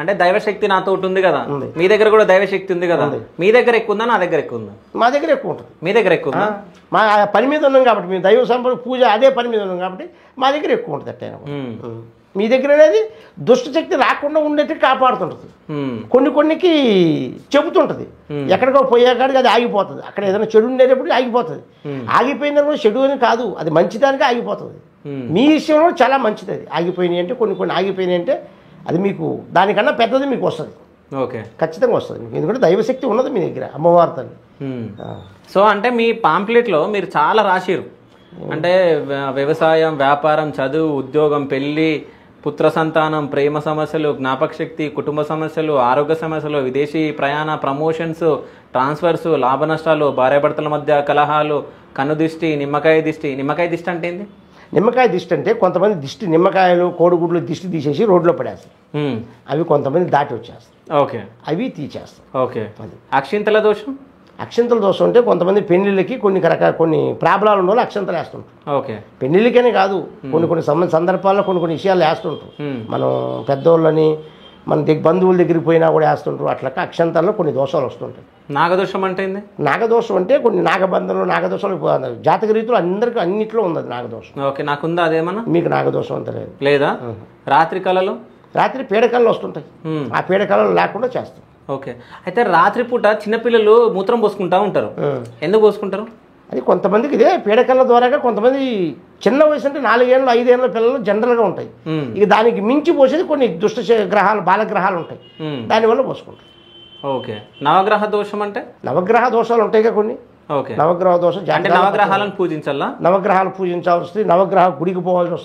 అంటే దైవశక్తి నాతో ఉంటుంది కదా, మీ దగ్గర కూడా దైవశక్తి ఉంది కదా, మీ దగ్గర ఎక్కువ ఉందా నా దగ్గర ఎక్కువ ఉందా? మా దగ్గర ఎక్కువ ఉంటుంది. మీ దగ్గర ఎక్కువ ఉందా? మా పని మీద ఉన్నాం కాబట్టి మేము దైవ సంపద పూజ అదే పని మీద ఉన్నాం కాబట్టి మా దగ్గర ఎక్కువ ఉంటుంది. అట్టైనా మీ దగ్గర అనేది దుష్టశక్తి రాకుండా ఉండేట్టు కాపాడుతుంటుంది. కొన్నికి చెబుతుంటుంది, ఎక్కడికో పోయేకాడికి అది ఆగిపోతుంది. అక్కడ ఏదైనా చెడు ఉండేటప్పుడు ఆగిపోతుంది. ఆగిపోయిన తర్వాత చెడు అని కాదు, అది మంచిదానికి ఆగిపోతుంది. మీ విషయంలో చాలా మంచిది. అది ఆగిపోయినాయి అంటే కొన్ని ఆగిపోయినాయి అంటే అది మీకు దానికన్నా పెద్దది మీకు వస్తుంది. ఓకే, ఖచ్చితంగా వస్తుంది మీకు, ఎందుకంటే దైవశక్తి ఉన్నది మీ దగ్గర, అమ్మవారి తల్లి. సో అంటే మీ పాంప్లెట్లో మీరు చాలా రాసిరు, అంటే వ్యవసాయం, వ్యాపారం, చదువు, ఉద్యోగం, పెళ్ళి, పుత్ర సంతానం, ప్రేమ సమస్యలు, జ్ఞాపక శక్తి, కుటుంబ సమస్యలు, ఆరోగ్య సమస్యలు, విదేశీ ప్రయాణ, ప్రమోషన్స్, ట్రాన్స్ఫర్స్, లాభ నష్టాలు, భార్యాభర్తల మధ్య కలహాలు, కన్ను దిష్టి, నిమ్మకాయ దిష్టి. నిమ్మకాయ దిష్టి అంటే ఏంటి? నిమ్మకాయ దిష్టి అంటే కొంతమంది దిష్టి నిమ్మకాయలు కోడిగుడ్లు దిష్టి తీసేసి రోడ్లో పడేస్తారు. అవి కొంతమంది దాటి వచ్చేస్తారు. ఓకే, అవి తీసేస్తారు. ఓకే. అక్షింతల దోషం? అక్షింతల దోషం అంటే కొంతమంది పెళ్లిళ్ళకి కొన్ని ప్రాబ్లాలు ఉన్న వాళ్ళు అక్షింతలు వేస్తుంటారు. ఓకే, పెళ్లిళ్ళకనే కాదు, కొన్ని సందర్భాల్లో కొన్ని విషయాలు వేస్తుంటారు. మనం పెద్దోళ్ళని మన బంధువుల దగ్గరికి పోయినా కూడా వేస్తుంటారు. అట్లా అక్షంతల్లో కొన్ని దోషాలు వస్తుంటాయి. నాగదోషం అంటే ఏంది? నాగదోషం అంటే కొన్ని నాగబంధంలో నాగదోషాలు జాతక రీతులు అందరికీ అన్నింటిలో ఉంది నాగదోషం. ఓకే, నాకుందా అదేమన్నా? మీకు నాగదోషం అంత లేదు. లేదా? రాత్రి కళలు? రాత్రి పీడకలు వస్తుంటాయి, ఆ పీడకలు లేకుండా చేస్తాం. ఓకే, అయితే రాత్రిపూట చిన్నపిల్లలు మూత్రం పోసుకుంటా ఉంటారు, ఎందుకు పోసుకుంటారు? అది కొంతమందికి ఇదే పీడకల ద్వారాగా కొంతమంది చిన్న వయసు అంటే 4 ఏళ్ళు 5 ఏళ్ళ పిల్లలు జనరల్గా ఉంటాయి. ఇక దానికి మించి పోసేది కొన్ని దుష్ట గ్రహాలు బాలగ్రహాలు ఉంటాయి, దానివల్ల పోసుకుంటారు. ఓకే, నవగ్రహ దోషం అంటే? నవగ్రహ దోషాలు ఉంటాయిగా కొన్ని. ఓకే, నవగ్రహ దోషం అంటే నవగ్రహాలను పూజించాలా? నవగ్రహాలు పూజించాల్సి వస్తుంది, నవగ్రహ గుడికి పోవాల్సి వస్తుంది.